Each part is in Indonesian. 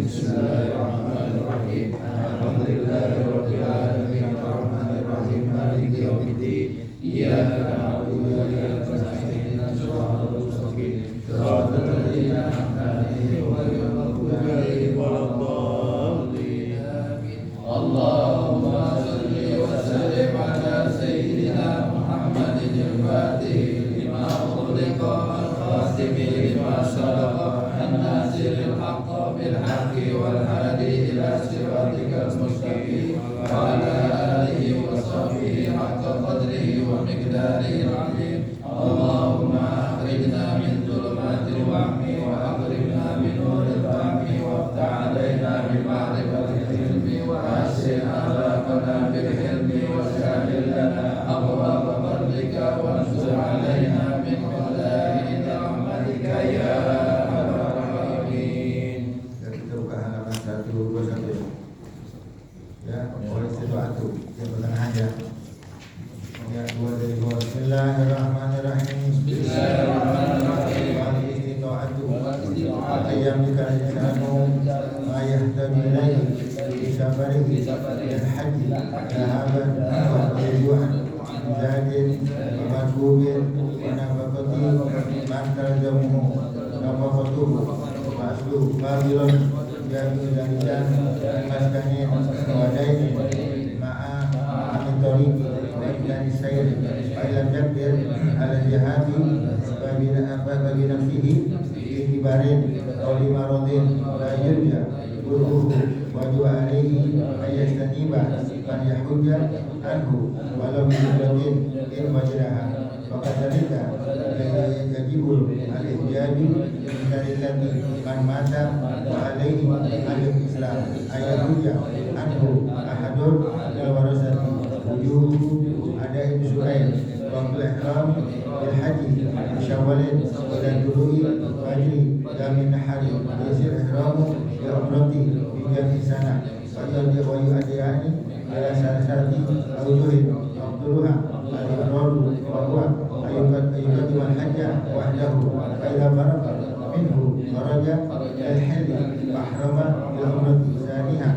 Bismillahirrahmanirrahim. Alhamdulillahirabbil alamin arrahmanir rahim maliki yaumiddin. Iyyaka na'budu wa iyyaka nasta'in ihdinas mustaqim. Shiratal ladzina an'amta 'alaihim ghairil maghdubi 'alaihim waladdallin. Allahumma shalli wa sallim ala sayyidina Muhammadin al-Fatih lima ughliqa al-khatimi lima sabaqa an-nasiril haqqi bil haqqi wal hadi ila siratikal mustaqim wa ala alihi wa sahbihi haqqa qadrihi wa miqdarihi al-'azim. Allahumma akhrijna min dhulumatil wahmi wa akhrijna min nuril fahmi waftah 'alaina bi ma'rifatil ilmi wa asir alaqana bil hilmi wa sahhil lana abwaaba fadlika wa ansur 'alaina min khaza'in rahmatika ya arhamar rahimin. Kita buka halaman 121 ya, oleh sesuatu yang berkenaan aja. Yang dua dari bawah. Bismillahirrahmanirrahim. Bismillahirrahmanirrahim. Ayam dikasihanu ayahtaju ilaihi bisafarihi dan haji dahaban wa tujuan zadin wa makubin wa nafakati mantal jamuhu nafakatuhu wa aslu babilon jami'u zanidan maskanin wadaini ma'a amintoriki wa ikan sayr ayam jabir ala jihadi bagi nafsihi ibarin qawli maradin la yurja burhuhu wajwa alaihi ayastaniba man yahujja anhu walau bi'udin in wajraha wa kadhalika yajibul al-ihjaju bitarikati man mata wa alaihi al-islam ayahujja anhu ahadun al-warasati wujuhu ada'i surain wa al-ihram bil haji syawalin dan dului fajri gamin hari yasir ihramu ya umrati hingga di sana wa yu'adiyani ala salasati awjuhin abdulluha al-iqraru wa huwa ayyukati wal hajja wahdahu wa ila baraka minhu kharaja al-hilli wa ahrama ila umrati saniha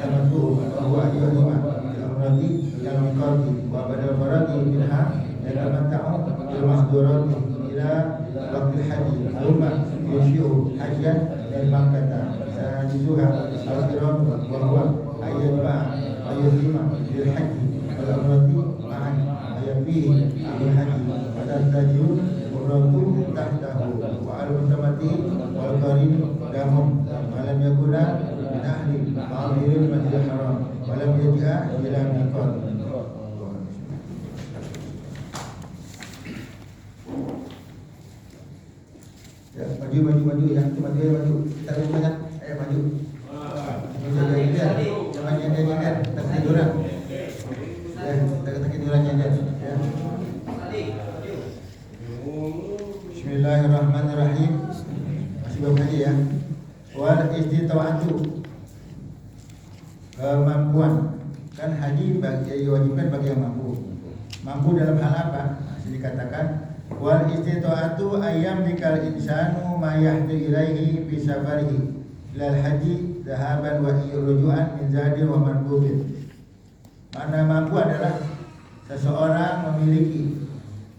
tamattu wa huwa ayyuhima ila umrati ila miqati wa badal faradi minha yatamatta'u bil mahdurati ila waqtil haji thumma yushi'u hajjan dan Makkah sahajizuha al-qiran wa huwa ayyatba'a ayyuhima bil haji wal umrati ma'an ayyafihi bil haji wa tantajiu umratu tahtahu wa al-mutamati wal qarin damum wa lam yakuna min ahli ma'amiril masjidil haram wa lam yaji'a ila miqat. Ya, maju yang maju tarik banyak maju jangan nyanyian tertiduran ya tertiduran nyanyian ya. Bismillahirrahmanirrahim. Masih belum haji ya. Wal istita'atu kemampuan kan haji bagi diwajibkan bagi yang mampu dalam hal apa? Masih dikatakan wal istita'atu ayyam dikal insanu ma yahdu ilaihi fi safarihi ilal haji dhahaban wa ruju'an min zadin wa manbubin. Mana mampu adalah seseorang memiliki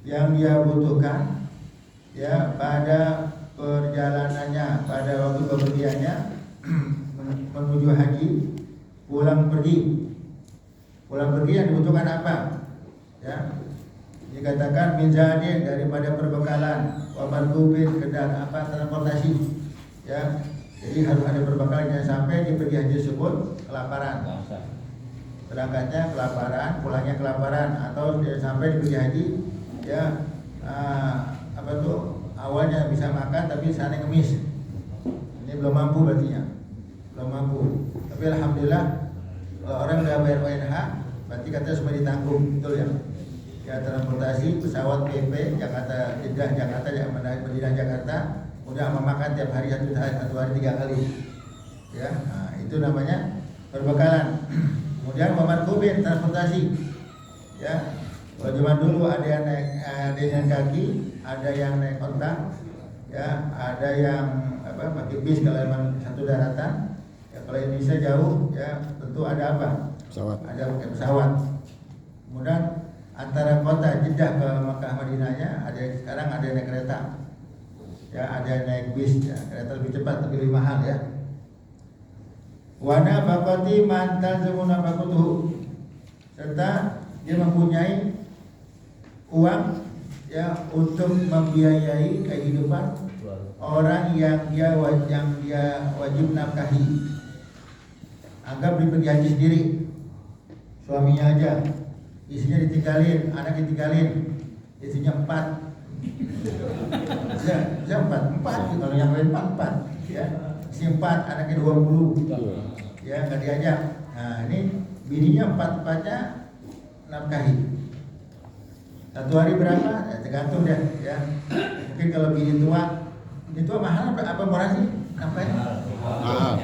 yang dia butuhkan ya pada perjalanannya, pada waktu bepergiannya menuju haji, pulang pergi yang dibutuhkan apa? Ya, dikatakan min zadin daripada perbekalan, wa markubin kendaraan apa transportasi ya. Jadi harus ada perbekalan, jangan sampai di pergi haji tersebut kelaparan, berangkatnya kelaparan, pulangnya kelaparan, atau jangan sampai di pergi haji ya awalnya bisa makan tapi sana ngemis, ini belum mampu berarti ya, belum mampu. Tapi alhamdulillah kalau orang sudah bayar ONH berarti katanya semua ditanggung, betul ya. Ya, transportasi pesawat PP Jakarta Jeddah Jakarta Madinah Jakarta udah memakan tiap hari satu hari 3 kali ya. Nah, itu namanya perbekalan. Kemudian pemarkubin transportasi ya. Kalau zaman dulu ada yang naik kaki, ada yang naik onta ya, ada yang pakai bis kalau memang satu daratan Kalau Indonesia jauh ya tentu ada apa? Pesawat. Ada pakai pesawat. Kemudian antara kota Jeddah ke Makkah Madinahnya sekarang ada naik kereta. Ya, ada naik bis ya, kereta lebih cepat tapi lebih mahal ya. Wa nafaqati man talzamu nafaqatuhu. Serta dia mempunyai uang ya untuk membiayai kehidupan orang yang dia wajib nafkahi. Anggap dia pergi haji sendiri, suaminya aja, istrinya ditinggalin, anak ditinggalin, istrinya 4. Ya 4 kalau yang lain 4 ya. Istri 4, anaknya 20. Ya nggak diajak. Nah ini bininya 4-4-nya nafkahi. Satu hari berapa? Ya, tergantung deh ya. Mungkin kalau bini tua mahal apa murah sih nafkahnya? Mahal.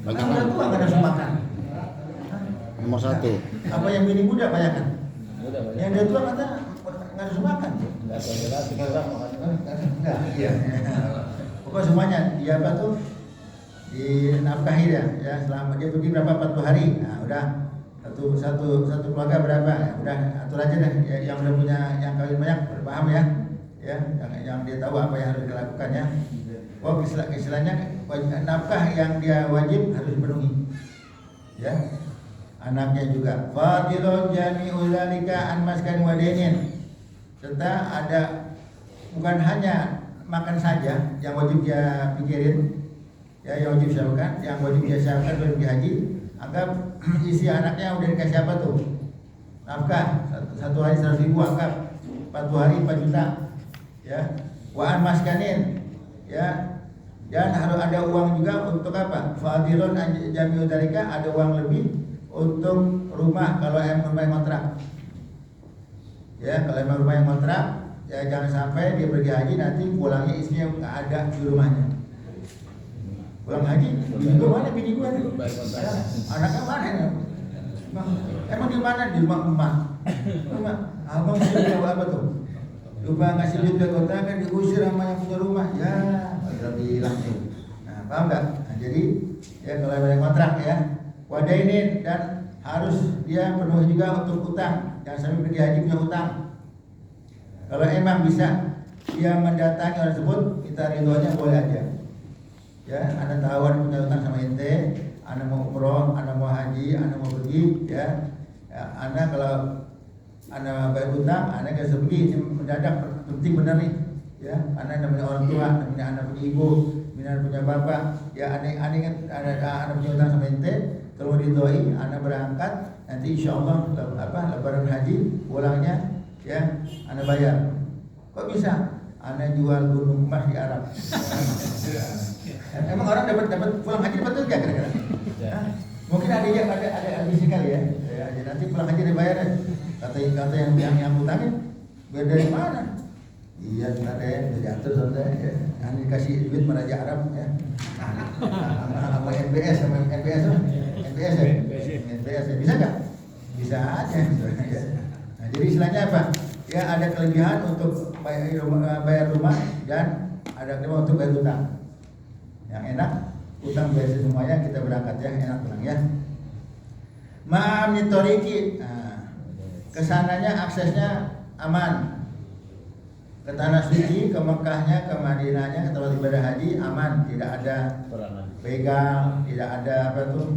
Udah tua nggak nafsu makan. Nomor 1. Apa yang bini muda banyak kan? Yang udah tua kata nggak nafsu makan. Enggak, iya. Pokoknya semuanya dia apa tuh dinafkahi ya selama dia pergi berapa 40 hari. Nah, udah satu keluarga berapa? Ya, udah atur aja deh ya, yang udah punya yang kawin banyak paham ya. Ya, yang dia tahu apa yang harus dilakukan ya. Oh, istilahnya nafkah yang dia wajib harus dipenuhi. Ya. Anaknya juga. Fadilun jami'u dzalika an maskan wa dainin. Serta ada bukan hanya makan saja yang wajib dia pikirin, ya yang wajib siapkan, yang wajib dia siapkan sebelum haji. Anggap isi anaknya udah dikasih apa tuh? Nafkah satu hari 100.000, anggap 40 hari 4 juta, ya. Wa'an maskanin, ya. Dan harus ada uang juga untuk apa? Fadilun jami'u dzalika, ada uang lebih untuk rumah kalau rumah yang kontrak. Ya, kalau emang rumah yang kontrak, ya jangan sampai dia pergi haji nanti pulangnya istrinya nggak ada di rumahnya. Pulang haji, bini gua mana? Bini gua nih. Ya, anaknya mana ya? Emang di mana? Di rumah emak. Rumah, abang sih apa tuh? Lupa ngasih duit ke kota kan diusir sama yang punya rumah. Ya, udah bilang tuh. Nah, paham nggak? Nah, jadi ya kalau yang kontrak ya, wadainin dan harus dia penuhi juga untuk utang. Jangan sampai pergi haji punya utang. Kalau emang bisa dia mendatangi orang tersebut, kita ridhonya boleh aja. Ya, anda tahu anda punya utang sama ente, anda mau umroh, anda mau haji, anda mau pergi, ya anda kalau anda bayar utang, anda nggak bisa pergi, ini mendadak penting benar nih, ya, anda punya orang tua, anda punya ibu, anda punya bapak, ya anda punya utang sama ente, kalau mau didoi, anda berangkat, nanti insya Allah lebaran haji, pulangnya, ya, anda bayar. Kok bisa? Anda jual gunung emas di Arab. Emang orang dapat pulang haji dapat juga kira-kira? Mungkin ada sekali ya. Ya, nanti pulang haji dibayar. Kata yang utangin, bayar dari mana? Iya, ada jatuh saudara. Ya. Anda dikasih duit meraja Arab ya. Sama NBS ya. Bisa nggak? Bisa aja. Nah, jadi istilahnya apa? Ya ada kelebihan untuk bayar rumah dan ada kelebihan untuk bayar utang. Yang enak utang bayar semuanya, kita berangkat ya, enak pulang ya. Ma'am nitoriki, kesananya aksesnya aman. Ke tanah suci, ke Mekahnya, ke Madinahnya, ke tempat ibadah haji aman, tidak ada begal, tidak ada apa tuh,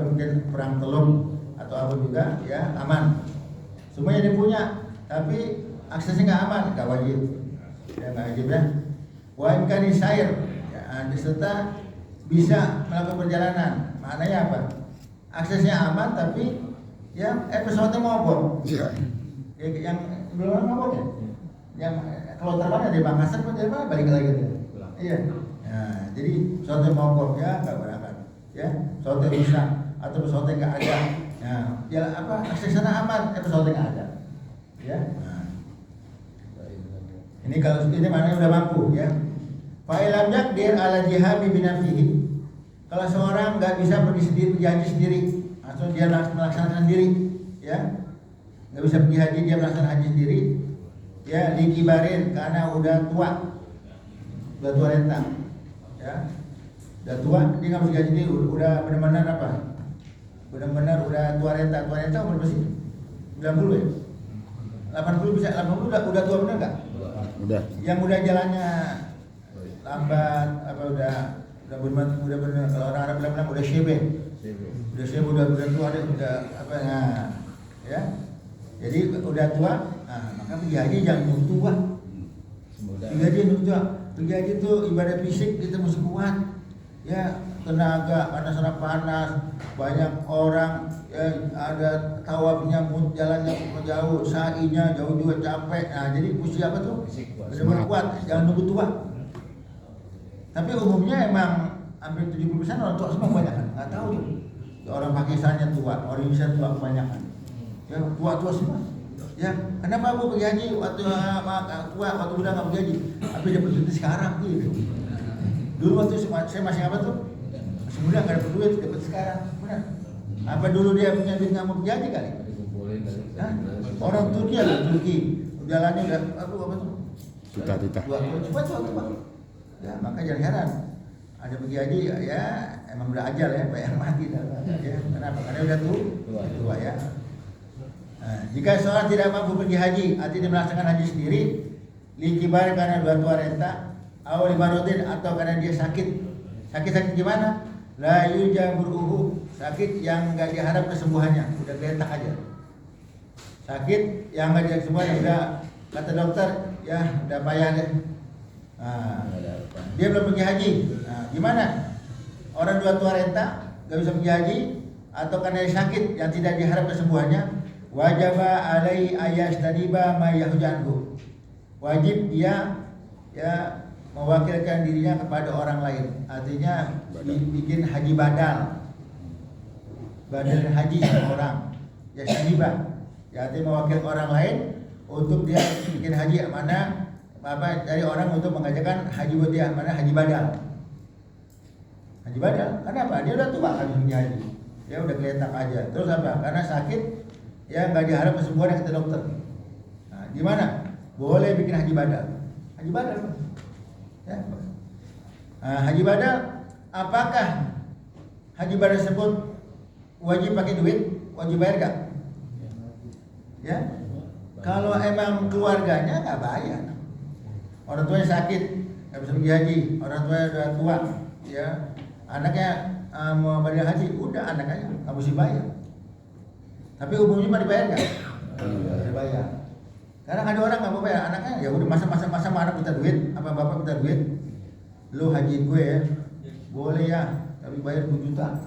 mungkin perang telung atau apa juga, ya aman. Semuanya dia punya. Tapi aksesnya nggak aman, nggak wajib, ya nggak wajib ya. Wajibkan disair, ya, serta bisa melakukan perjalanan. Maknanya apa? Aksesnya aman, tapi ya pesawatnya mogok. Ya, yang belum orang mogok ya. Yang kalau terbang dari Makassar, dari mana balik lagi gitu. Iya. Nah, jadi pesawatnya mogok ya nggak berangkat, ya pesawatnya rusak atau pesawatnya nggak ada. Nah, ya apa? Akses sana aman, pesawatnya nggak ada. Ya. Nah. Ini kalau ini maknanya udah mampu ya. Fa'ilam yakdir ala jihadi binafsihi. Kalau seorang nggak bisa pergi sendiri, pergi haji sendiri, atau dia melaksanakan sendiri, ya nggak bisa pergi haji, dia melaksanakan haji sendiri, ya dikibarin karena udah tua renta, ya udah tua, dia nggak mesti gaji, dia udah benar-benar apa? Benar-benar udah tua renta umur berapa sih? 90 ya? 80 bisa, 80 udah tua bener nggak? Udah. Yang udah jalannya lambat, apa udah benar, kalau orang Arab bilang udah syebe, udah tua deh, udah apa ya? Jadi udah tua, nah maka pergi haji jangan nunggu tua. Pergi haji nunggu tua, pergi haji itu ibadah fisik kita mesti kuat, ya tenaga panas, banyak orang, ya, ada tawafnya, jalannya jauh, sa'inya jauh juga capek. Nah jadi mesti apa tuh? Benar-benar kuat, jangan nunggu tua. Tapi umumnya emang hampir 70% orang tua semua kebanyakan, nggak tahu tuh. Orang Pakistannya tua, orang Indonesia tua kebanyakan. Ya tua semua. Ya kenapa aku pergi haji waktu tua, waktu muda nggak pergi haji? Tapi dapat duit sekarang gitu. Dulu waktu saya masih apa tuh? Masih muda nggak dapat duit, dapat sekarang. Benar? Apa dulu dia punya duit nggak mau pergi haji kali? Hah? Orang Turki jalannya udah apa tuh? Cita-cita. Tua. Ya maka jangan heran. Ada pergi haji ya emang udah ajal ya, Pak yang mati dah. Ya, kenapa? Karena udah tua ya. Nah, jika seorang tidak mampu pergi haji, artinya melaksanakan haji sendiri, likibar karena dua tua renta, awal marodin atau karena dia sakit gimana? La yujaburuhu, sakit yang nggak diharap kesembuhannya, udah geletak aja. Sakit yang nggak diharap kesembuhannya, udah kata dokter, ya udah payah deh. Nah, dia belum pergi haji, nah, gimana? Orang dua tua renta nggak bisa pergi haji, atau karena dia sakit yang tidak diharap kesembuhannya, wajaba alai ayastadiba ma yahjanhu. Wajib dia ya mewakilkan dirinya kepada orang lain. Artinya bikin haji badal haji sama orang. Ya stadiba. Ya artinya mewakilkan orang lain untuk dia bikin haji mana dari orang untuk mengajarkan haji buat dia, mana haji badal. Haji badal. Kenapa? Dia udah tua kan pergi haji. Dia udah geletak aja. Terus apa? Karena sakit ya nggak diharap kesembuhan yang kata dokter. Nah, gimana? Boleh bikin haji badal. Haji badal, ya. Nah, haji badal, apakah haji badal tersebut wajib pakai duit? Wajib bayar nggak? Ya. Kalau emang keluarganya nggak bayar. Orang tuanya sakit, nggak bisa pergi haji. Orang tuanya udah tua, ya. Anaknya mau bayar haji, udah anaknya nggak mesti bayar. Tapi umumnya mah dibayar nggak? Dibayar. Karena ada orang nggak mau bayar, anaknya ya udah masa anak minta duit, apa bapak minta duit, lu haji gue ya, boleh ya, tapi bayar 2 juta.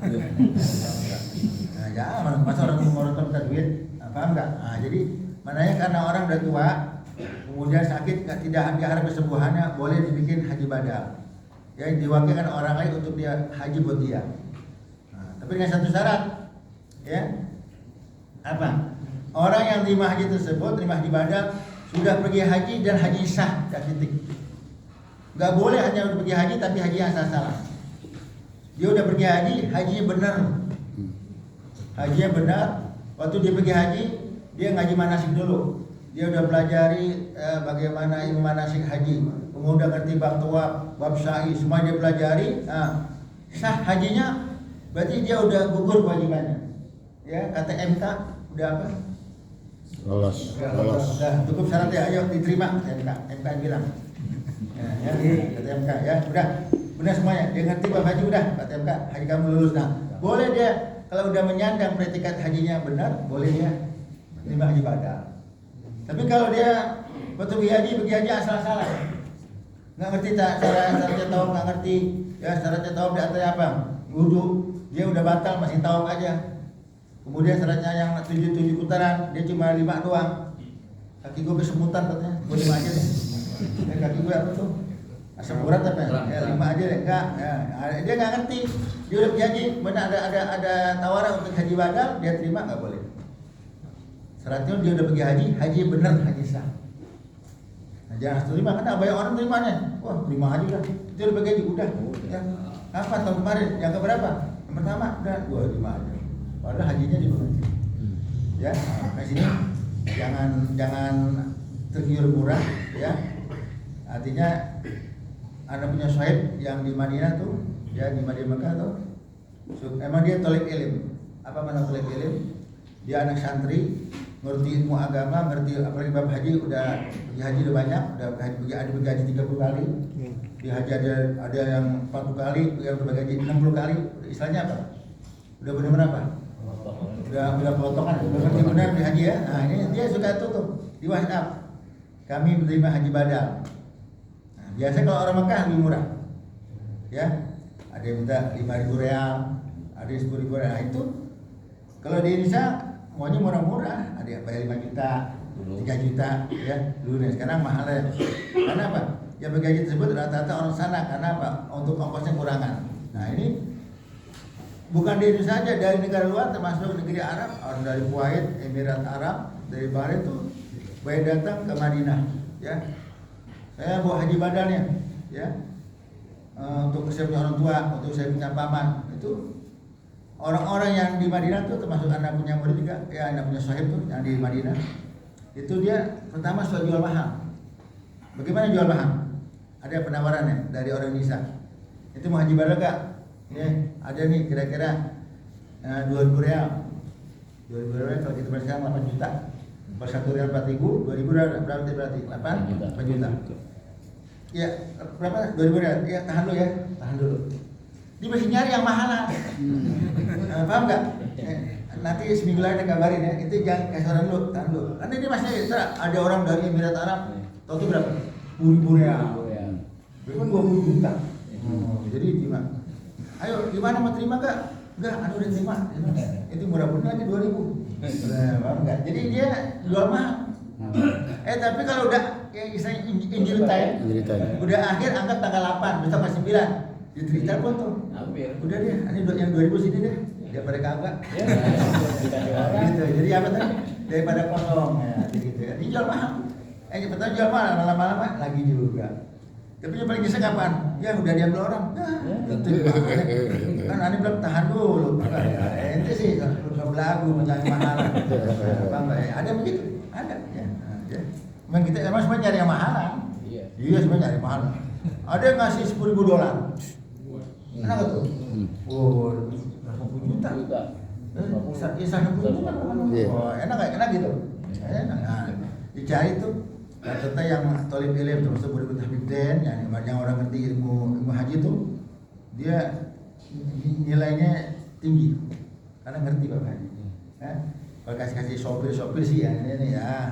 Nah jangan, masa orang tua minta duit, paham nggak? Nah jadi mananya karena orang udah tua, kemudian sakit tidak diharap kesembuhannya, boleh dibikin haji badal. Ya diwakilkan orang lain untuk dia haji buat dia. Nah, tapi dengan satu syarat, ya. Apa? Orang yang terima haji tersebut, terima haji badal, sudah pergi haji dan haji sah, dah titik. Gak boleh hanya pergi haji tapi haji yang salah. Dia udah pergi haji, hajinya benar. Hajinya benar. Waktu dia pergi haji, dia ngaji manasik dulu. Dia udah pelajari bagaimana ilmu manasik haji. Kemudian ngerti bab tawaf, bab sa'i, semua dia pelajari. Nah, sah hajinya, berarti dia udah gugur kewajibannya. Ya, kata MK udah apa? Lolos. Udah cukup syaratnya, ayo diterima MK bilang. Ya, kata MK ya, udah benar semuanya. Dia ngerti bab haji udah, kata MK, haji kamu lulus. Nah, boleh dia kalau udah menyandang predikat hajinya benar, boleh dia terima haji badal. Tapi kalau dia waktu pergi haji asal-asalan, nggak ngerti syaratnya tawaf, nggak ngerti ya syaratnya tawaf di atas apa? Wudu, dia udah batal masih tawaf aja. Kemudian syaratnya yang 7 putaran, dia cuma 5 doang. Kaki gue kesemutan katanya, gue 5 aja deh. Kaki gue apa tuh? Asam urat apa ya? 5 aja deh, enggak. Ya, dia nggak ngerti. Dia udah pergi haji, benar ada tawaran untuk haji badal, dia terima nggak boleh. Syaratnya dia udah pergi haji benar, haji sah. Nah, jangan terima, kan banyak orang terimanya. Wah, terima haji lah. Dia udah pergi haji, udah. Ya. Kapan tahun kemarin? Yang keberapa? Yang pertama, udah 2 terima aja. Padahal hajinya diberhenti. Ya, nah sini jangan tergiur murah, ya. Artinya Anda punya sahib yang di Madinah tuh Ya di Madinah Mekah tuh. Emang dia tolib ilm. Apa makna tolib ilm? Dia anak santri, ngerti ilmu agama, ngerti apalagi bab haji, udah pergi haji udah banyak, udah pergi haji 30 kali. Di haji ada yang 40 kali, yang pergi haji 60 kali. Istilahnya apa? Udah benar-benar apa? Udah pelotokan, udah ngerti benar di haji ya. Nah, ini dia suka tuh di WhatsApp. Kami menerima haji badal. Nah, biasanya kalau orang Mekah lebih murah. Ya. Ada yang minta 5.000 real, ada 10.000 real. Nah, itu kalau di Indonesia maunya murah-murah, ada yang bayar 5 juta, 3 juta ya. Dulu nih, sekarang mahal ya. Karena apa? Yang bergaji tersebut rata-rata orang sana, karena apa? Untuk ongkosnya kurangan. Nah, ini bukan di Indonesia saja, dari negara luar termasuk negeri Arab, orang dari Kuwait, Emirat Arab, dari Bahrain tuh banyak datang ke Madinah, ya. Saya bawa haji badalnya, ya. Untuk saya punya orang tua, untuk saya punya paman, itu orang-orang yang di Madinah tuh termasuk anak punya murid juga, ya anak punya sahib tuh yang di Madinah. Itu dia pertama sudah jual mahal. Bagaimana jual mahal? Ada penawarannya dari orang Indonesia. Itu mau haji badal gak? Ini ada nih kira-kira 2.000 real. 2.000 real kalau kita bersama 8 juta. Kalau 1 real 4.000, 2.000 berarti 8 juta. Ya, berapa? 2.000 real. Ya, tahan dulu. Dia masih nyari yang mahalan. Paham nggak? Nanti seminggu lagi kabarin ya. Itu jangan kasih orang dulu, tahan dulu. Karena ini masih ada orang dari Emirat Arab. Tahu itu berapa? 10.000 real. Berapa? 20 juta. Jadi gimana? Ayo, gimana mau terima gak? Enggak, udah terima. Itu murah benar aja 2.000. Paham nggak? Jadi dia jual mahal. Tapi kalau udah istilahnya Injil time, udah akhir anggap tanggal 8, besok masih 9. Diterita pun tuh. Udah deh, ini yang 2.000 sini deh. Daripada kagak. Gitu. Jadi apa tadi? Daripada kosong ya, gitu ya. Dijual mahal. Pertama jual mahal, lama-lama lagi juga. Tapi yang paling nyesek kapan? Ya udah diambil orang. Kan aneh bilang tahan dulu. Ente sih sudah belagu mencari mahal. Bang, ada begitu? Ada ya. Memang kita emang semua nyari yang mahalan. Iya semua nyari mahal. Ada yang ngasih $10.000. Enak gak tuh? Oh, 50 juta. Satu juta. Oh, enak gitu. Enak. Nah, dicari tuh. Kata yang tolib ilm termasuk murid Habib Den, yang orang ngerti ilmu haji tuh, dia nilainya tinggi karena ngerti bab haji. Kalau kasih sopir sih ya ini ya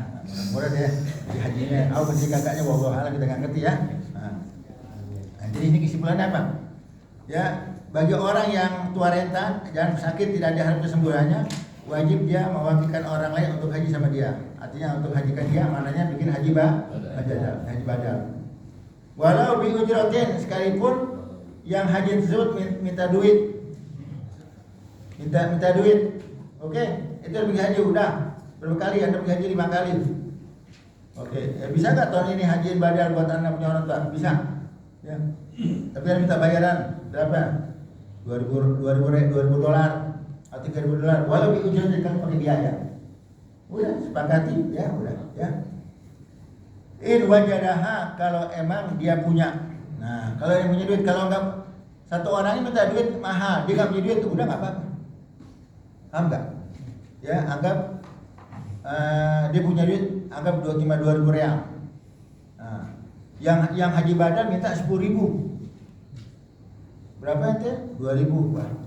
murah deh di hajinya. Aku kasih kakaknya bawa halal kita nggak ngerti ya. Nah, jadi ini kesimpulannya apa? Ya bagi orang yang tua renta dan sakit tidak ada harap kesembuhannya, wajib dia mewakilkan orang lain untuk haji sama dia. Artinya untuk hajikan dia, maknanya bikin haji badal. Walau bi ujratin, sekalipun yang haji tersebut minta duit. Minta duit. Oke, itu pergi haji udah berapa kali? Anda pergi haji 5 kali. Oke, bisa nggak tahun ini hajiin badal buat Anda punya orang tua? Bisa. Ya. Tapi Anda minta bayaran berapa? $2.000 atau $3.000. Walau bi ujratin kan pakai biaya. Udah sepakati ya udah ya. In wajadaha, kalau emang dia punya. Nah kalau yang punya duit, kalau enggak satu orang ini minta duit mahal, dia nggak punya duit, udah nggak apa-apa. Paham nggak? Ya anggap dia punya duit, anggap cuma 2.000 real. Nah, yang haji badal minta 10.000. Berapa itu? 2.000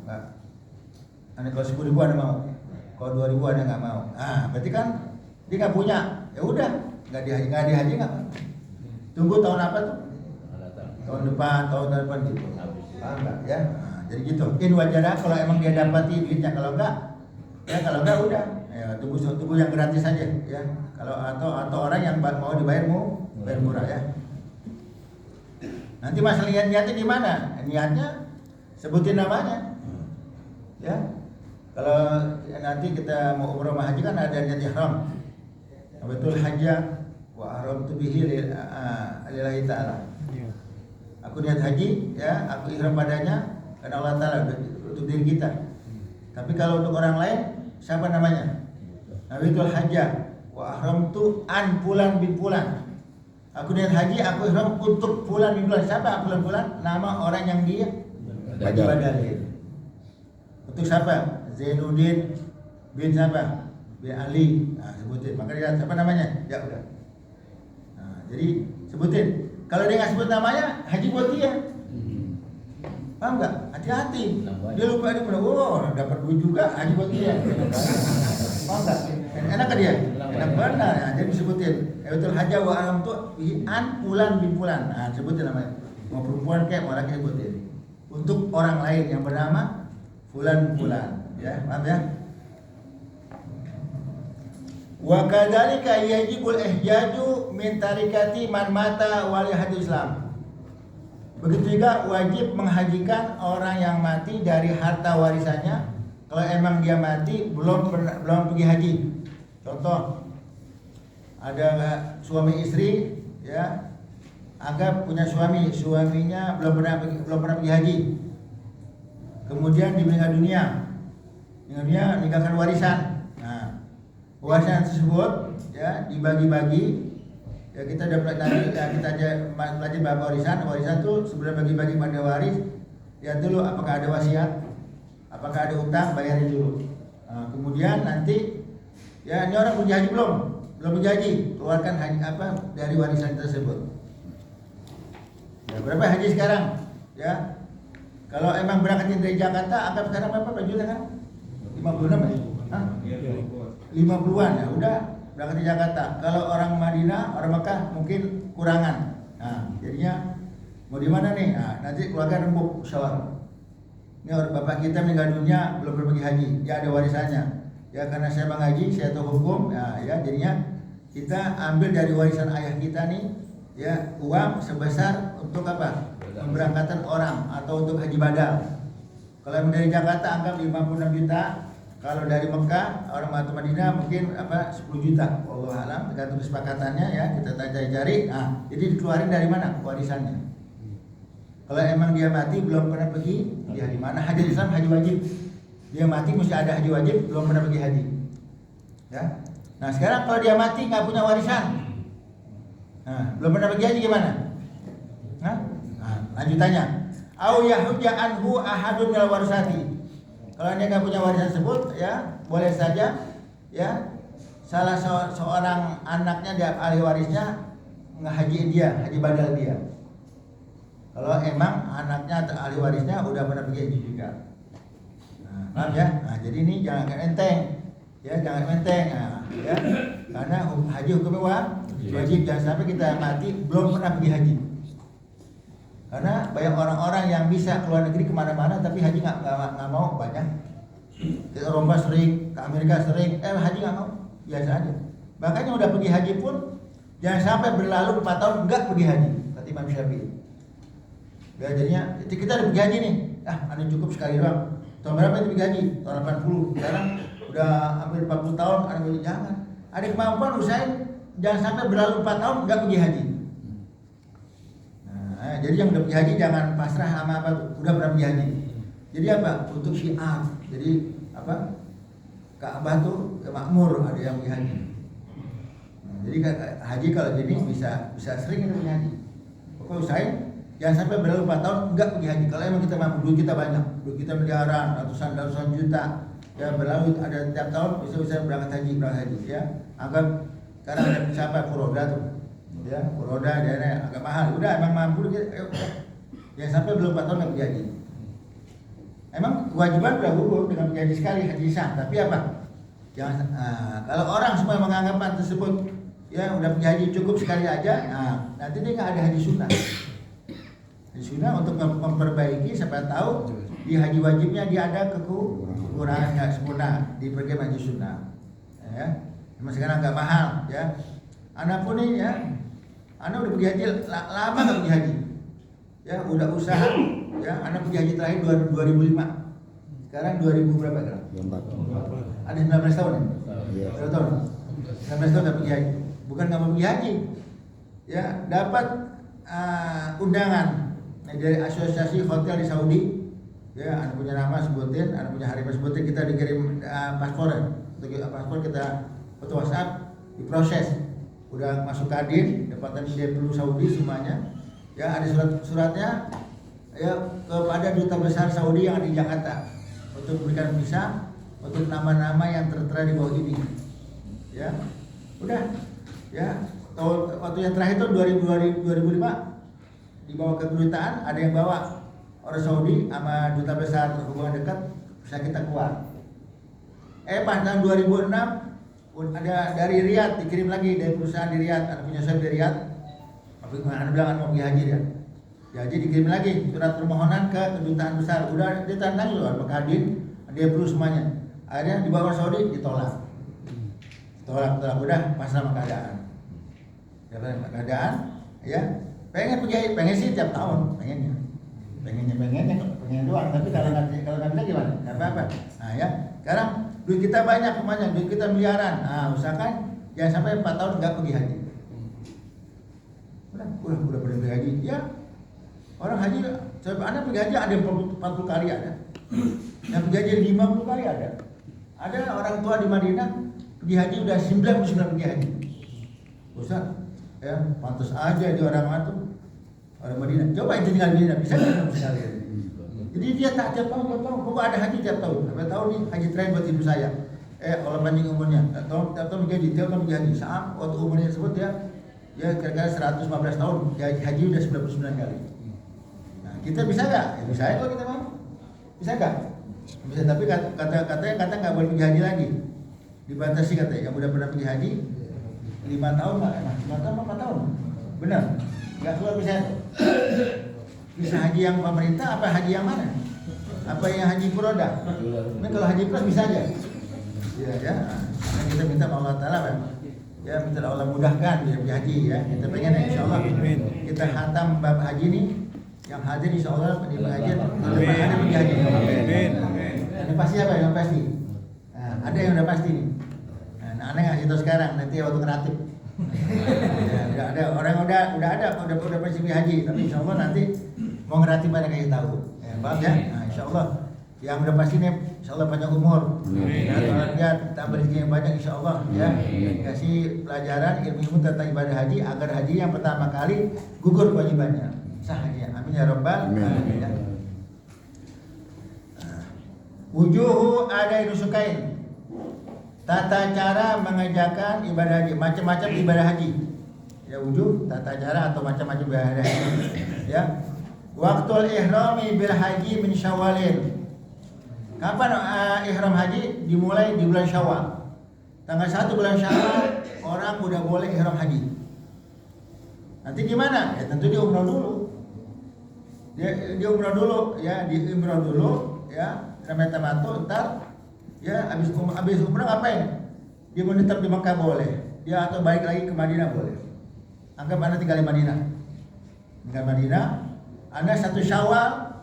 Pak. Anda kalau 10.000 Anda mau? Kalau 2.000 ada nggak mau, berarti kan dia nggak punya, ya udah nggak di haji nggak. Tunggu tahun apa tuh? Tahun depan gitu. Enggak ya? Nah, jadi gitu. In wajadah kalau emang dia dapati duitnya, kalau enggak udah. Ya, tunggu yang gratis saja ya. Kalau atau orang yang mau bayar murah ya. Nanti masalah niatnya di mana? Niatnya sebutin namanya, ya. Kalau nanti kita mau umroh haji kan ada niat ihram. Betul hajjah wa ahramtu bihi lillahi ta'ala. Aku niat haji ya, aku ihram padanya karena Allah Ta'ala untuk diri kita. Tapi kalau untuk orang lain siapa namanya? Betul hajjah wa ahramtu an fulan bin fulan. Aku niat haji, aku ihram untuk fulan bin fulan. Siapa fulan? Nama orang yang dia Haji Badalin. Untuk siapa? Zainuddin bin siapa? Bin Ali. Nah, sebutin. Maka dia apa namanya? Ya udah. Nah, jadi sebutin. Kalau dia nggak sebut namanya, haji buat dia. Paham nggak? Hati-hati. Dia lupa dia bilang, oh dapat duit juga, haji buat dia. Paham nggak? Enak kan dia? Enak benar. Nah, jadi disebutin. Betul haja wa alam tuh an pulan bin pulan. Nah, sebutin namanya. Mau perempuan kayak mau laki sebutin. Untuk orang lain yang bernama fulan fulan. Ya, paham ya? Wa kadzalika yajibul ihyaju min tarikati man mata wali hadis Islam. Begitu juga wajib menghajikan orang yang mati dari harta warisannya kalau emang dia mati belum pergi haji. Contoh, ada suami istri ya, anggap punya suaminya belum pernah pergi haji. Kemudian di meninggal dunia meninggalkan warisan. Nah, warisan tersebut ya dibagi-bagi. Ya kita dapat tadi ya, kita aja belajar bab warisan itu sebelum bagi-bagi pada waris lihat dulu apakah ada wasiat, apakah ada utang, bayarin dulu. Nah, kemudian nanti ya ini orang pergi haji belum pergi haji, keluarkan haji apa dari warisan tersebut. Ya berapa haji sekarang? Ya kalau emang berangkatnya dari Jakarta anggap sekarang berapa juta kan? 56 ya? Hah? 50-an ya udah berangkat di Jakarta. Kalau orang Madinah, orang Mekah mungkin kurangan. Nah, jadinya mau di mana nih? Nah, nanti keluarga rembuk musyawarah. Ini orang bapak kita meninggal dunia belum pergi haji, dia ada warisannya. Ya karena saya bang haji, saya tahu hukum. Nah, ya jadinya kita ambil dari warisan ayah kita nih, ya uang sebesar untuk apa? Pemberangkatan orang atau untuk haji badal. Kalau dari Jakarta anggap 56 juta. Kalau dari Mekah, orang atau Madinah mungkin 10 juta. Wallahu alam, tergantung kesepakatannya ya, kita cari. Nah, jadi dikeluarin dari mana warisannya. Kalau emang dia mati belum pernah pergi, dia di mana? Haji Islam haji wajib. Dia mati mesti ada haji wajib, belum pernah pergi haji. Ya. Nah, sekarang kalau dia mati nggak punya warisan. Nah, belum pernah pergi haji gimana? Nah, lanjutannya. Au yahujja anhu ahadun minal warasati. Kalau dia nggak punya warisan tersebut, ya boleh saja, ya salah seorang anaknya dia ahli warisnya ngehajiin dia, haji badal dia. Kalau emang anaknya atau ahli warisnya udah pernah pergi haji juga. Nah, paham ya? Nah, jadi ini jangan enteng, ya jangan enteng, nah, ya karena haji hukumnya wajib, jangan sampai kita mati belum pernah pergi haji. Karena banyak orang-orang yang bisa keluar negeri kemana-mana tapi haji nggak mau banyak. Ke Eropa sering, ke Amerika sering, haji nggak mau, biasa aja. Makanya udah pergi haji pun jangan sampai berlalu 4 tahun nggak pergi haji, kata Imam Syafi'i. Ya jadinya kita udah pergi haji nih, ada cukup sekali doang. Tahun berapa itu pergi haji? Tahun 80. Sekarang udah hampir 40 tahun, ada yang jangan. Ada kemampuan usahain jangan sampai berlalu 4 tahun nggak pergi haji. Jadi yang udah pergi haji jangan pasrah sama apa udah pernah pergi haji. Jadi apa? Untuk syiar. Jadi apa? Ka'bah tuh makmur ada yang pergi haji. Nah, jadi haji kalau jadi bisa sering kita pergi haji. Pokoknya usahain jangan sampai berlalu 4 tahun enggak pergi haji. Kalau emang kita mampu, duit kita banyak, duit kita miliaran, ratusan juta, ya berlalu ada tiap tahun bisa berangkat haji ya. Anggap sekarang ada siapa Furoda tuh. Ya, Furoda daerah agak mahal. Udah emang mampu kita jangan sampai belum 4 tahun nggak pergi haji. Emang kewajiban udah gugur dengan pergi haji sekali, haji sah. Tapi apa? Jangan kalau orang semua menganggap tersebut ya udah pergi haji cukup sekali aja, nanti dia nggak ada haji sunnah. Haji sunnah untuk memperbaiki siapa tahu di haji wajibnya dia ada kekurangan nggak sempurna di pergi haji sunnah. Ya, emang sekarang agak mahal ya. Anak pun nih ya. Anak udah pergi haji lama nggak pergi haji, ya udah usaha, ya anak pergi haji terakhir 2005, sekarang 2000 berapa sekarang? 24. Ada 19 tahun ya? Berapa tahun? 19 tahun nggak pergi haji, bukan nggak mau pergi haji, ya dapat undangan dari asosiasi hotel di Saudi, ya anak punya nama sebutin, anak punya hari sebutin, kita dikirim paspor, untuk paspor kita foto WhatsApp diproses. Udah masuk kadin, dapatan dia dulu Saudi semuanya. Ya ada suratnya ya kepada duta besar Saudi yang ada di Jakarta untuk memberikan visa untuk nama-nama yang tertera di bawah ini. Ya, udah. Ya, waktu yang terakhir itu 2005 dibawa ke kedutaan, ada yang bawa orang Saudi sama duta besar hubungan dekat, bisa kita keluar. Pas tahun 2006 ada dari Riyadh dikirim lagi dari perusahaan di Riyadh, ada punya saya di Riyadh. Tapi mana bilang mau pergi haji dia. Ya, jadi dikirim lagi surat permohonan ke kedutaan besar. Udah ditandang loh Pak Kadin, dia perlu semuanya. Akhirnya dibawa Saudi ditolak. Tolak udah pasrah sama keadaan. Ya keadaan, ya pengen pergi, pengen sih tiap tahun pengennya doang. Tapi kalau nggak bisa gimana? Nggak apa-apa. Nah ya, sekarang duit kita banyak semuanya, duit kita miliaran. Nah usahakan jangan sampai 4 tahun nggak pergi haji. Udah pergi haji. Ya orang haji, anak pergi haji ada yang 40 kali ada, yang pergi haji 50 kali ada. Ada orang tua di Madinah pergi haji udah 99 pergi haji. Ustaz, ya pantas aja di orang itu orang Madinah. Coba itu tinggal di Madinah bisa nggak sekali. Jadi dia tak tiap tahun, pokok ada haji tiap tahun. Sampai tahun nih haji terakhir buat ibu saya. Allah panjang umurnya. Tiap tahun pergi haji, tiap tahun pergi haji. Saat waktu umurnya tersebut ya kira-kira 115 tahun haji udah 99 kali. Nah kita bisa nggak? Ya, bisa ya kalau kita mau. Bisa nggak? Bisa, tapi katanya nggak boleh pergi haji lagi. Dibatasi katanya. Yang udah pernah pergi haji 5 tahun, 5 tahun 4 tahun. Benar? Nggak keluar bisa itu. Bisa haji yang pemerintah apa haji yang mana? Apa yang haji furoda? Ini kalau haji plus bisa aja. Iya ya. Nah, kita minta Allah Taala ya minta Allah mudahkan biar pergi haji ya. Kita pengen ya insyaallah kita khatam bab haji ini yang hadir insyaallah di pengajian ada pergi haji. Amin. Ini pasti apa yang pasti? Nah, ada yang udah pasti nih. Nah, aneh ngasih tahu sekarang nanti waktu ngeratib. Ya, udah ada orang udah pasti pergi haji, tapi insyaallah nanti mau ngeratib pada kasih tahu. Ya, paham ya? Nah, insyaallah yang udah pasti nih insyaallah panjang umur. Ya, tambah rezeki yang banyak insyaallah ya. Kasih pelajaran ilmu tentang ibadah haji agar haji yang pertama kali gugur kewajibannya. Sah haji. Amin ya rabbal alamin. Wujuhu ada nusukain. Tata cara mengerjakan ibadah haji, macam-macam ibadah haji. Ya wujuh, tata cara atau macam-macam ibadah haji. Ya. Waktul ihrami bil haji min Syawalin. Kapan ihram haji? Dimulai di bulan Syawal. Tanggal 1 bulan Syawal orang udah boleh ihram haji. Nanti gimana? Ya tentu dia umrah dulu. Dia umrah dulu ya, di umrah dulu ya. Namanya tamattu, ntar ya habis umrah ngapain? Dia mau tetap di Makkah boleh. Dia atau balik lagi ke Madinah boleh. Anggap Anda tinggal di Madinah. Tinggal Madinah, Anda 1 Syawal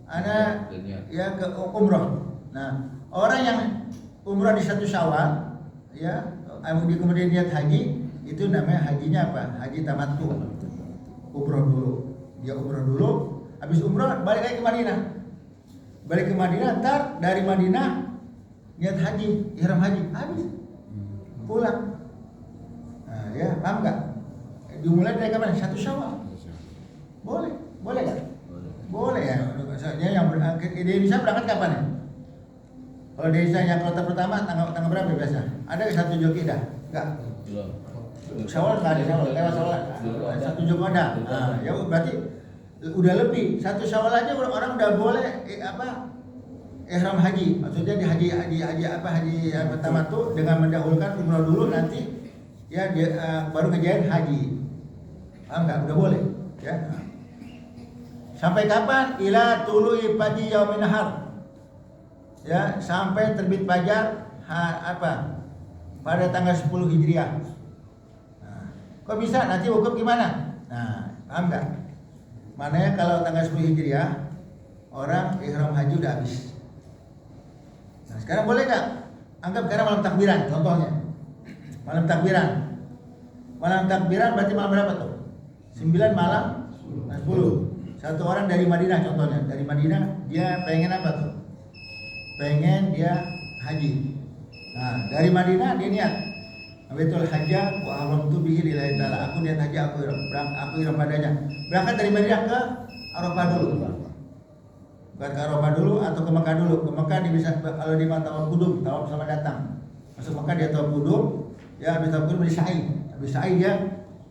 Anda ya ke umrah. Nah, orang yang umrah di 1 Syawal ya, kemudian niat haji, itu namanya hajinya apa? Haji tamattu. Umrah dulu. Dia umrah dulu, habis umrah balik lagi ke Madinah. Balik ke Madinah, ntar dari Madinah niat haji, ihram haji, habis pulang. Nah, ya paham nggak? Dimulai dari kapan? 1 Syawal. Boleh nggak? Boleh ya. Soalnya yang di Indonesia berangkat kapan ya? Kalau di Indonesia yang kloter pertama tanggal berapa biasa? Ada 1 Zulhijjah? Enggak. Syawal nggak ada Syawal, lewat Syawal. 1 Zulhijjah. Nah, ya berarti udah lebih 1 Syawal aja orang udah boleh ihram haji. Maksudnya di haji tamattu dengan mendahulukan umrah dulu, nanti ya dia baru ngejalan haji. Paham nggak? Udah boleh ya. Sampai kapan? Ila tulu'i fajri yaumin nahar. Ya, sampai terbit fajar pada tanggal 10 Hijriah. Nah, kok bisa? Nanti hukum gimana? Nah, paham nggak? Maknanya kalau tanggal 10 Hijriah orang ihram haji udah habis. Nah, sekarang boleh nggak? Anggap sekarang malam takbiran, contohnya. Malam takbiran berarti malam berapa tuh? 9 malam 10. Satu orang dari Madinah contohnya. Dari Madinah dia pengen apa tuh? Pengen dia haji. Nah, dari Madinah dia niat Betul hajjah wa ahramtu bihi lillahi ta'ala. Aku niat haji, aku ihram padanya. Berangkat dari Madinah ke Arafah dulu. Bukan ke Arafah dulu atau ke Mekah dulu. Ke Mekah dia bisa, kalau di tawaf kudum, tawaf sama datang. Masuk Mekah dia tawaf kudum, ya habis tawaf kudum dia sa'i. Habis sa'i dia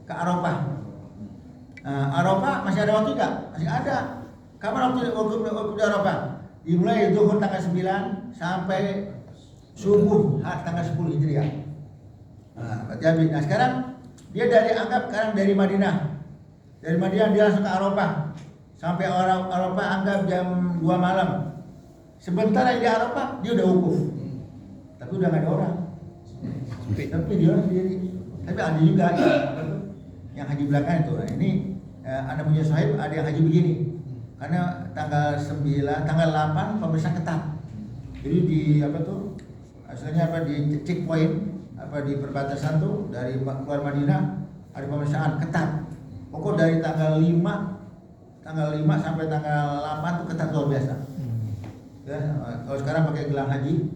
ke Arafah. Arafah masih ada waktu enggak? Masih ada. Kapan waktu di Arafah? Dimulai zuhur tanggal 9 sampai subuh tanggal 10 Hijriah. Berarti habis. Nah sekarang dia dari Madinah. Dari Madinah dia langsung ke Arafah. Sampai Arafah anggap jam 2 malam. Sebentar di Arafah dia udah wukuf. Tapi udah nggak ada orang. Tapi dia sendiri. Tapi ada juga yang haji belakang itu. Nah, ini Anda punya sahib ada yang haji begini. Karena tanggal 8 pemeriksaan ketat. Jadi di di checkpoint di perbatasan tuh dari keluar Madinah ada pemeriksaan ketat. Pokok dari tanggal 5 sampai tanggal 8 tuh ketat luar biasa. Ya, kalau sekarang pakai gelang haji,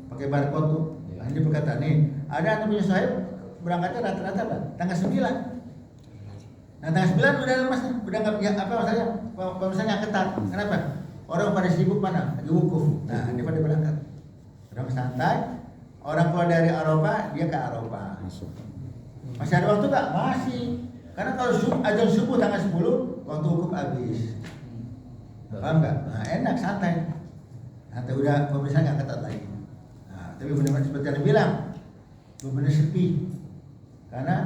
pakai barcode tuh. Nah, ini berkata nih, ada yang punya sahib berangkatnya rata-rata tanggal 9. Nah tanggal 9 udah lemas nih, udah nggak ya apa maksudnya pemesannya ketat. Kenapa? Orang pada sibuk mana? Lagi wukuf. Nah ini pada berangkat. Orang santai. Orang keluar dari Arafah dia ke Arafah. Masih ada waktu nggak? Masih. Karena kalau azan subuh tanggal 10 waktu wukuf habis. Paham nggak? Nah enak santai. Nanti udah pemeriksaan nggak ketat lagi. Nah tapi benar-benar seperti yang bilang, benar-benar sepi. Karena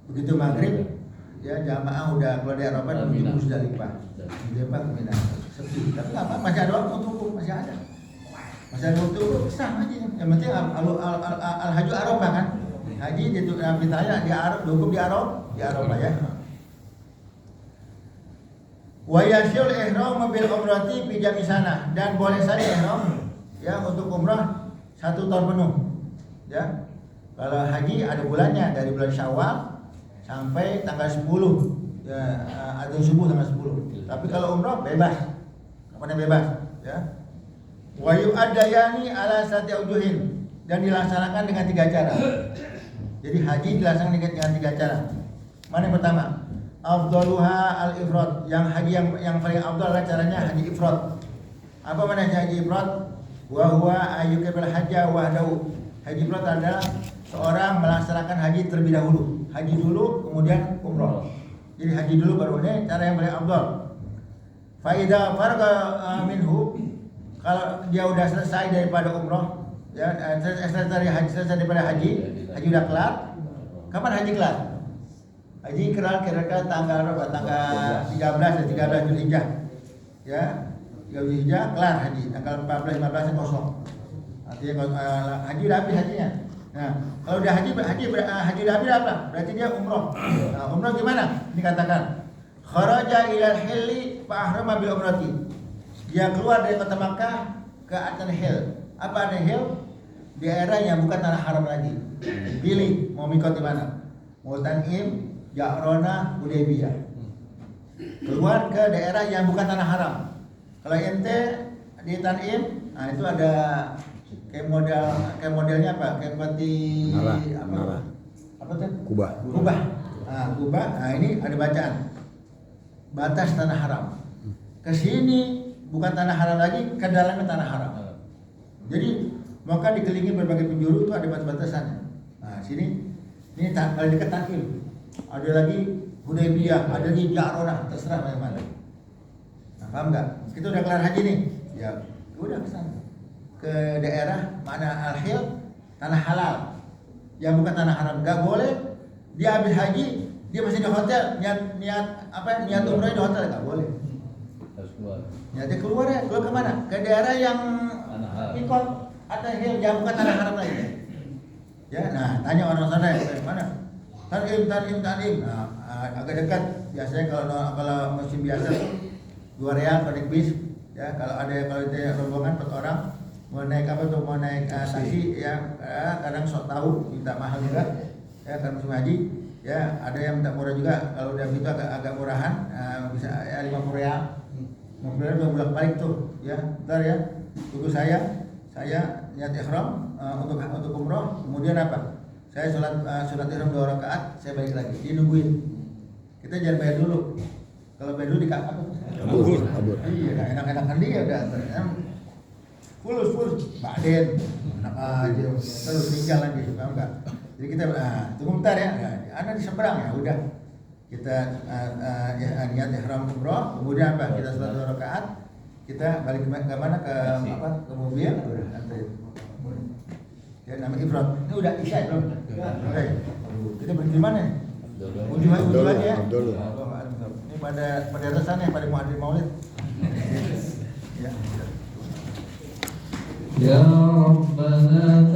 begitu maghrib ya jamaah udah keluar dari Arafah menuju Musdalifah. Musdalifah ke Mina. Sepi. Tapi nggak apa, masih ada waktu untuk wukuf, masih ada. Masih ada waktu wukuf, sah aja. Yang penting al-haju Arafah kan. Haji itu ditanya di Arab, wukuf di Arafah ya. Wa yasyul ihram bil umrati fi jami sana, dan boleh saja ihram ya untuk umrah 1 tahun penuh. Ya. Kalau haji ada bulannya dari bulan Syawal sampai tanggal 10 ya, ada subuh tanggal 10. Tapi kalau umrah bebas. Kapan bebas ya. Wa yu'addayani ala sati aujuhin, dan dilaksanakan dengan 3 cara. Jadi haji dilaksanakan dengan 3 cara. Mana yang pertama? Afdaluha al-ifrad. Yang haji yang paling afdal adalah caranya haji ifrad. Apa maknanya haji ifrad? Wa huwa ayyukabal hajja wahdahu. Haji ifrad adalah seorang melaksanakan haji terlebih dahulu. Haji dulu kemudian umrah. Jadi haji dulu baru ini cara yang paling afdal. Fa idza farqa minhu, kalau dia udah selesai daripada umrah ya, selesai daripada haji udah kelar. Kapan haji kelar? Haji kelar kira-kira tanggal 13 Zulhijjah. Ya, 13 Zulhijjah kelar haji. Tanggal 14 15 kosong. Artinya kalau haji udah habis hajinya. Nah, kalau udah haji udah habis apa? Berarti dia umrah. Nah, umrah gimana? Dikatakan kharaja ilal hilli fa ahrama bil umrati. Dia keluar dari kota Makkah ke Atanil Hil. Apa Atanil Hil? Daerah yang bukan tanah haram lagi. Pilih mau mikot di mana? Mau Tanim, Ja'rona, Hudaybiyah. Keluar ke daerah yang bukan tanah haram. Kalau ente di Tanim, nah itu ada kayak modelnya apa? Kayak seperti Nara. Apa tuh? Kubah. Kubah. Nah ini ada bacaan. Batas tanah haram. Ke sini bukan tanah haram lagi, ke dalamnya tanah haram. Jadi maka dikelilingi berbagai penjuru itu ada batas-batasannya. Nah sini ini kalau dekat Tanim, ada lagi Hudaybiyah, ada lagi Ja'rona, terserah yang mana. Nah, paham nggak? Kita udah kelar haji nih, ya udah ke sana, ke daerah mana al-hil, tanah halal, yang bukan tanah haram. Nggak boleh dia habis haji dia masih di hotel, niat umrah di hotel, nggak boleh. Harus keluar. Niatnya keluar ya, keluar kemana? Ke daerah yang mikot atau yang bukan tanah haram lagi. Ya, nah tanya orang sana mana? Tanim. Nah, agak dekat. Biasanya kalau musim biasa tuh 2 real naik bis. Ya, kalau itu rombongan 4 orang mau naik taksi ya, kadang sok tahu minta mahal juga. Ya, karena musim haji. Ya, ada yang minta murah juga. Kalau udah gitu agak murahan, bisa ya 50 real. 50 real 2 bulan balik tuh. Ya, bentar ya. Tunggu saya niat ihram untuk umroh, kemudian apa? Saya sholat ihram 2 rakaat, saya balik lagi. Dia nungguin. Kita jangan bayar dulu. Kalau Bedul di apa? Kabur. Iya, enak-enakan dia udah. Fulus, Pak Den, enak aja, terus tinggal lagi, paham nggak? Jadi kita, tunggu bentar ya, Anda di seberang ya, udah kita niat ihram umroh, kemudian apa? Kita sholat 2 rakaat, kita balik ke mana? Ke mobil, udah antri. Ya namanya ifrat. Ini udah isya belum? Udah. Kita berhenti di mana? Uji lagi ya. Ini pada resanya pada muhadir maulid. Ya. Ya Rabbana